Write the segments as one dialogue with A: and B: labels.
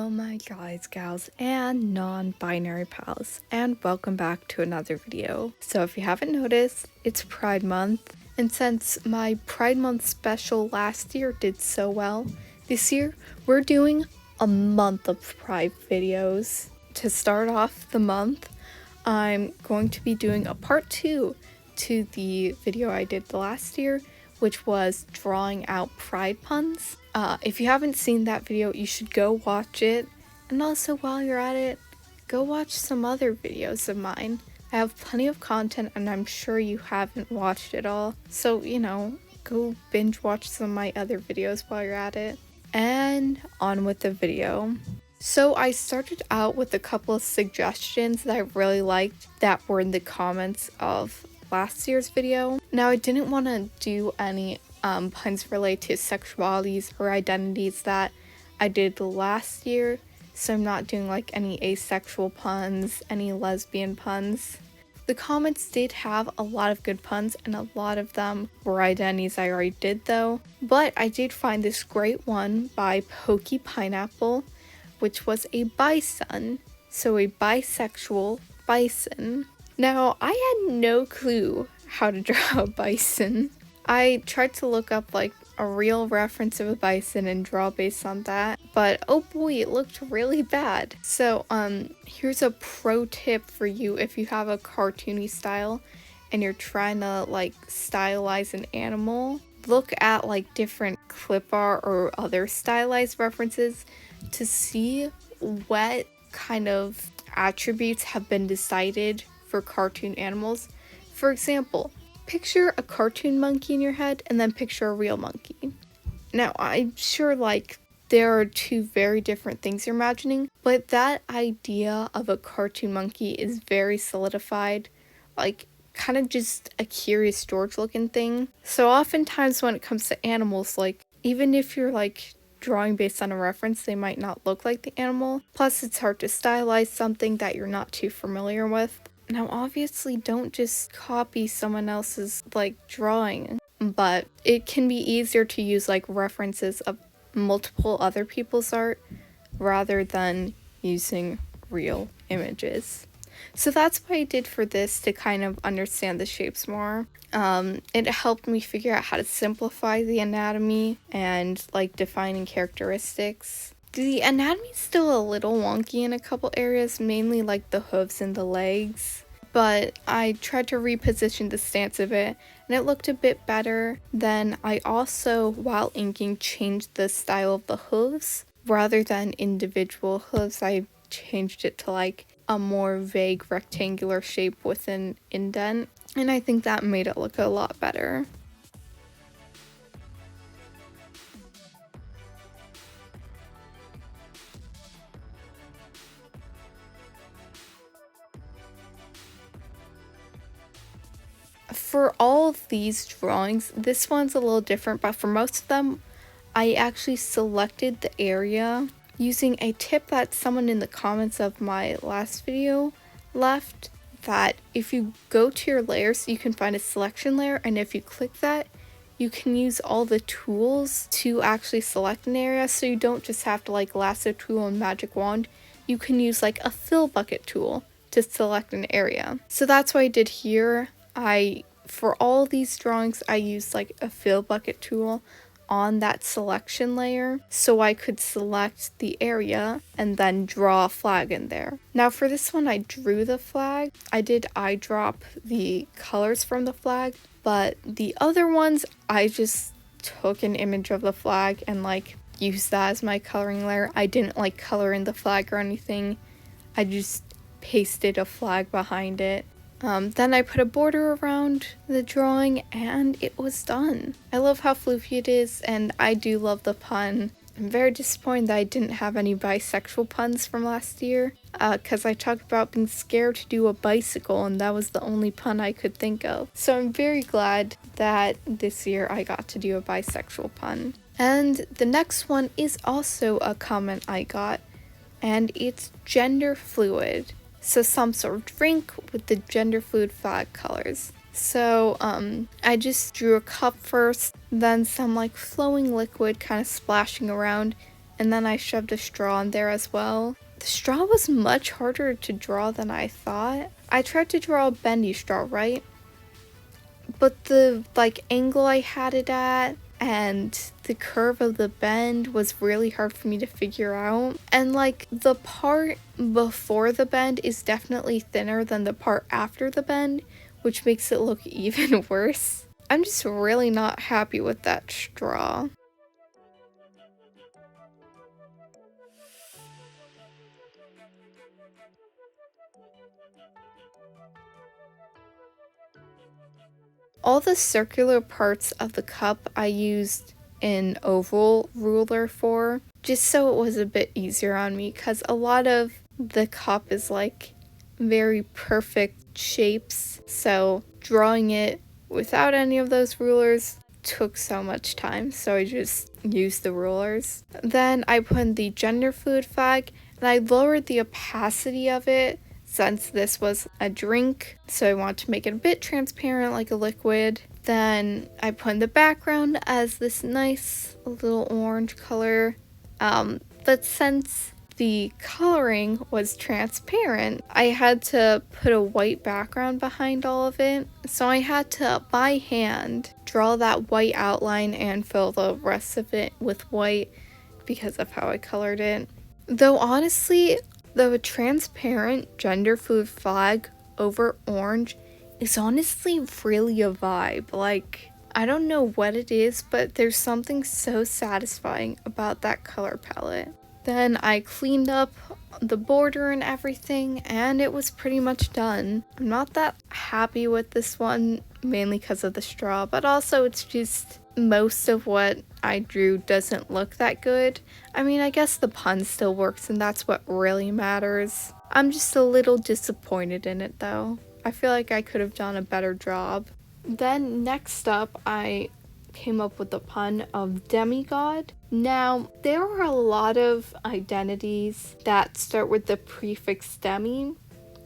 A: Hello my guys, gals, and non-binary pals, and welcome back to another video. So if you haven't noticed, it's Pride Month, and since my Pride Month special last year did so well, this year we're doing a month of Pride videos. To start off the month, I'm going to be doing a part 2 to the video I did last year, which was drawing out pride puns. If you haven't seen that video, you should go watch it. And also while you're at it, go watch some other videos of mine. I have plenty of content and I'm sure you haven't watched it all. So, go binge watch some of my other videos while you're at it. And on with the video. So I started out with a couple of suggestions that I really liked that were in the comments of last year's video. Now I didn't want to do any puns related to sexualities or identities that I did last year, so I'm not doing like any asexual puns, any lesbian puns. The comments did have a lot of good puns and a lot of them were identities I already did though, but I did find this great one by Pokey Pineapple, which was a bison, so a bisexual bison. Now, I had no clue how to draw a bison. I tried to look up like a real reference of a bison and draw based on that, but oh boy, it looked really bad. So, here's a pro tip for you if you have a cartoony style and you're trying to like stylize an animal. Look at like different clip art or other stylized references to see what kind of attributes have been decided for cartoon animals. For example, picture a cartoon monkey in your head and then picture a real monkey. Now, I'm sure like there are two very different things you're imagining, but that idea of a cartoon monkey is very solidified, like kind of just a Curious George looking thing. So oftentimes when it comes to animals, like even if you're like drawing based on a reference, they might not look like the animal. Plus it's hard to stylize something that you're not too familiar with. Now obviously don't just copy someone else's like drawing, but it can be easier to use like references of multiple other people's art rather than using real images. So that's what I did for this to kind of understand the shapes more. It helped me figure out how to simplify the anatomy and like defining characteristics. The anatomy's still a little wonky in a couple areas, mainly like the hooves and the legs, but I tried to reposition the stance of it and it looked a bit better. Then I also, while inking, changed the style of the hooves. Rather than individual hooves, I changed it to like a more vague rectangular shape with an indent, and I think that made it look a lot better. For all of these drawings, this one's a little different, but for most of them, I actually selected the area using a tip that someone in the comments of my last video left, that if you go to your layers, you can find a selection layer, and if you click that, you can use all the tools to actually select an area, so you don't just have to like lasso tool and magic wand. You can use like a fill bucket tool to select an area. So that's what I did here. For all these drawings, I used like a fill bucket tool on that selection layer so I could select the area and then draw a flag in there. Now for this one, I drew the flag. I did eye drop the colors from the flag, but the other ones, I just took an image of the flag and like used that as my coloring layer. I didn't like color in the flag or anything. I just pasted a flag behind it. Then I put a border around the drawing and it was done. I love how floofy it is and I do love the pun. I'm very disappointed that I didn't have any bisexual puns from last year, because I talked about being scared to do a bicycle and that was the only pun I could think of. So I'm very glad that this year I got to do a bisexual pun. And the next one is also a comment I got, and it's gender fluid. So some sort of drink with the gender fluid flag colors. So I just drew a cup first, then some like flowing liquid kind of splashing around, and then I shoved a straw in there as well. The straw was much harder to draw than I thought. I tried to draw a bendy straw, right? But the angle I had it at and the curve of the bend was really hard for me to figure out. And the part before the bend is definitely thinner than the part after the bend, which makes it look even worse. I'm just really not happy with that straw. All the circular parts of the cup I used an oval ruler for, just so it was a bit easier on me, because a lot of the cup is very perfect shapes, so drawing it without any of those rulers took so much time, so I just used the rulers. Then I put in the gender fluid flag, and I lowered the opacity of it since this was a drink, so I want to make it a bit transparent like a liquid. Then I put in the background as this nice little orange color, but since the coloring was transparent, I had to put a white background behind all of it, so I had to, by hand, draw that white outline and fill the rest of it with white because of how I colored it. Though honestly, the transparent gender fluid flag over orange is honestly really a vibe. I don't know what it is, but there's something so satisfying about that color palette. Then I cleaned up the border and everything, and it was pretty much done. I'm not that happy with this one, mainly because of the straw, but also it's just most of what I drew doesn't look that good. I mean, I guess the pun still works, and that's what really matters. I'm just a little disappointed in it, though. I feel like I could have done a better job. Then next up, I came up with the pun of demigod. Now, there are a lot of identities that start with the prefix demi,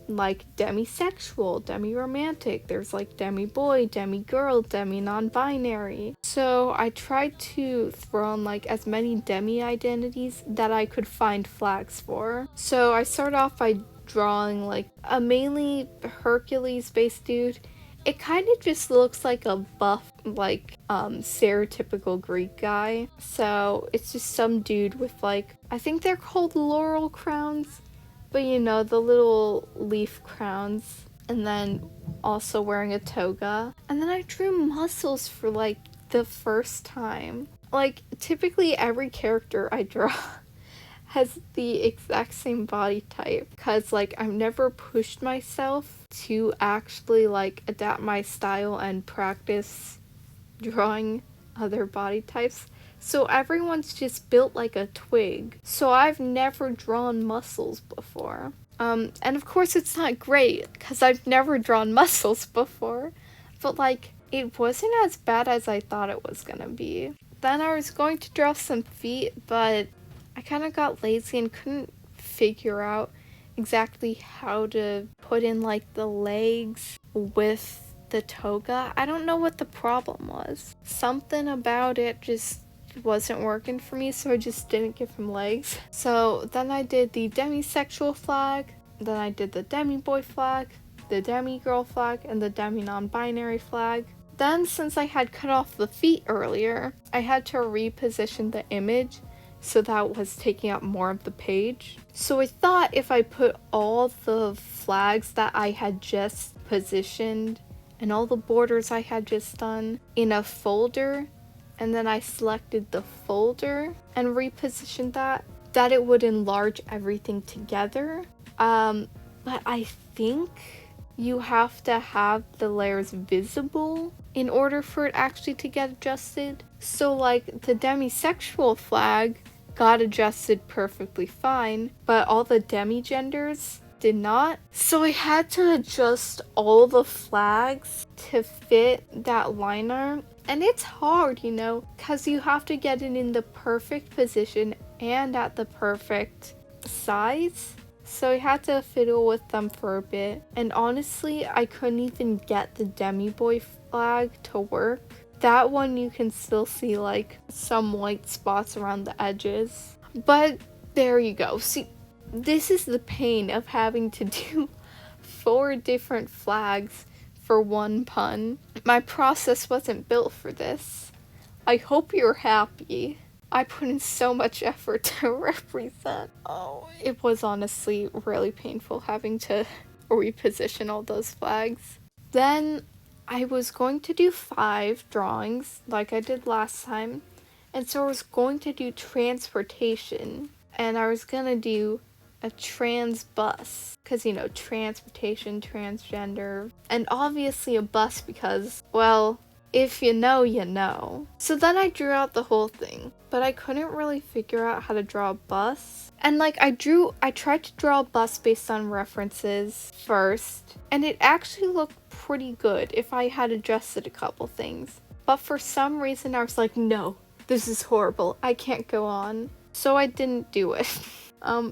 A: like demisexual, demi-romantic, there's demi-boy, demi-girl, demi-non-binary. So I tried to throw in as many demi-identities that I could find flags for. So I started off by drawing a mainly Hercules-based dude. It kind of just looks like a buff, stereotypical Greek guy. So it's just some dude with I think they're called laurel crowns, but the little leaf crowns, and then also wearing a toga. And then I drew muscles for the first time. Typically every character I draw has the exact same body type, because I've never pushed myself to actually adapt my style and practice drawing other body types. So everyone's just built like a twig. So I've never drawn muscles before. And of course it's not great because I've never drawn muscles before. But it wasn't as bad as I thought it was gonna be. Then I was going to draw some feet, but I kind of got lazy and couldn't figure out exactly how to put in the legs with the toga. I don't know what the problem was. Something about it just wasn't working for me, so I just didn't give him legs. So then I did the demisexual flag, then I did the demi-boy flag, the demi-girl flag, and the demi-non-binary flag. Then, since I had cut off the feet earlier, I had to reposition the image so that was taking up more of the page. So I thought if I put all the flags that I had just positioned and all the borders I had just done in a folder, and then I selected the folder and repositioned that it would enlarge everything together. But I think you have to have the layers visible in order for it actually to get adjusted. So the demisexual flag got adjusted perfectly fine, but all the demi-genders did not. So I had to adjust all the flags to fit that line art. And it's hard, because you have to get it in the perfect position and at the perfect size. So I had to fiddle with them for a bit. And honestly, I couldn't even get the demi-boy flag to work. That one you can still see some white spots around the edges. But there you go. See, this is the pain of having to do 4 different flags for one pun. My process wasn't built for this. I hope you're happy. I put in so much effort to represent. Oh, it was honestly really painful having to reposition all those flags. Then I was going to do 5 drawings like I did last time. And so I was going to do transportation. And I was gonna do a trans bus. Because, you know, transportation, transgender. And obviously a bus because, well, if you know, you know. So then I drew out the whole thing. But I couldn't really figure out how to draw a bus. And like I tried to draw a bus based on references first. And it actually looked pretty good if I had adjusted a couple things. But for some reason I was like, no, this is horrible. I can't go on. So I didn't do it.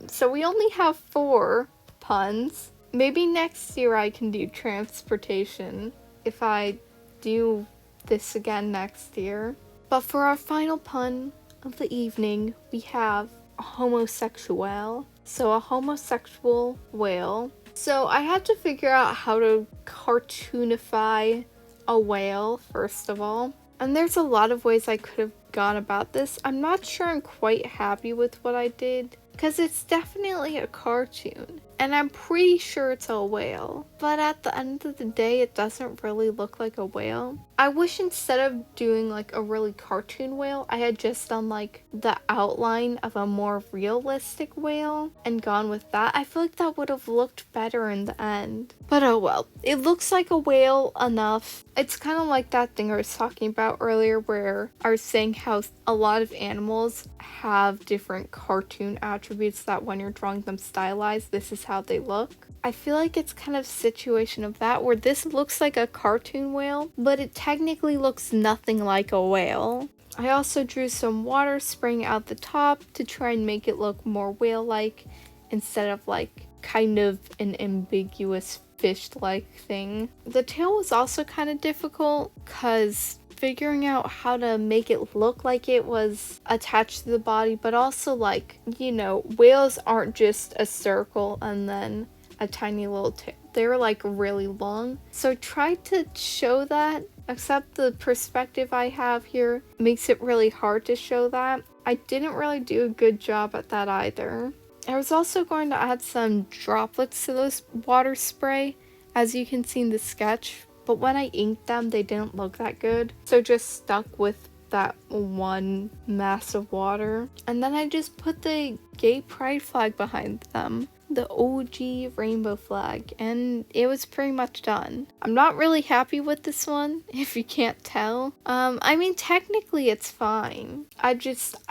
A: So we only have 4 puns. Maybe next year I can do transportation if I do this again next year. But for our final pun of the evening, we have a homosexual. So a homosexual whale. So I had to figure out how to cartoonify a whale, first of all. And there's a lot of ways I could have gone about this. I'm not sure I'm quite happy with what I did, because it's definitely a cartoon. And I'm pretty sure it's a whale. But at the end of the day, it doesn't really look like a whale. I wish instead of doing like a really cartoon whale, I had just done like the outline of a more realistic whale and gone with that. I feel like that would have looked better in the end. But oh well, it looks like a whale enough. It's kind of like that thing I was talking about earlier where I was saying how a lot of animals have different cartoon attributes that when you're drawing them stylized, this is how they look. I feel like it's kind of situation of that where this looks like a cartoon whale, but it technically looks nothing like a whale. I also drew some water spraying out the top to try and make it look more whale-like instead of like kind of an ambiguous fish-like thing. The tail was also kind of difficult because figuring out how to make it look like it was attached to the body, but also like, you know, whales aren't just a circle and then a tiny little tail. They're like really long. So I tried to show that, except the perspective I have here makes it really hard to show that. I didn't really do a good job at that either. I was also going to add some droplets to those water spray, as you can see in the sketch. But when I inked them, they didn't look that good. So just stuck with that one mass of water. And then I just put the gay pride flag behind them. The OG rainbow flag. And it was pretty much done. I'm not really happy with this one, if you can't tell. I mean, technically it's fine. I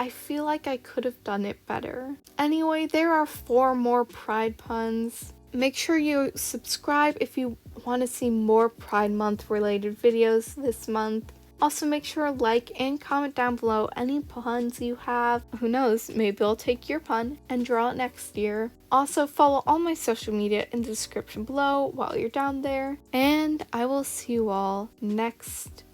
A: feel like I could have done it better. Anyway, there are 4 more pride puns. Make sure you subscribe if you want to see more Pride Month related videos this month. Also make sure to like and comment down below any puns you have. Who knows, maybe I'll take your pun and draw it next year. Also follow all my social media in the description below while you're down there. And I will see you all next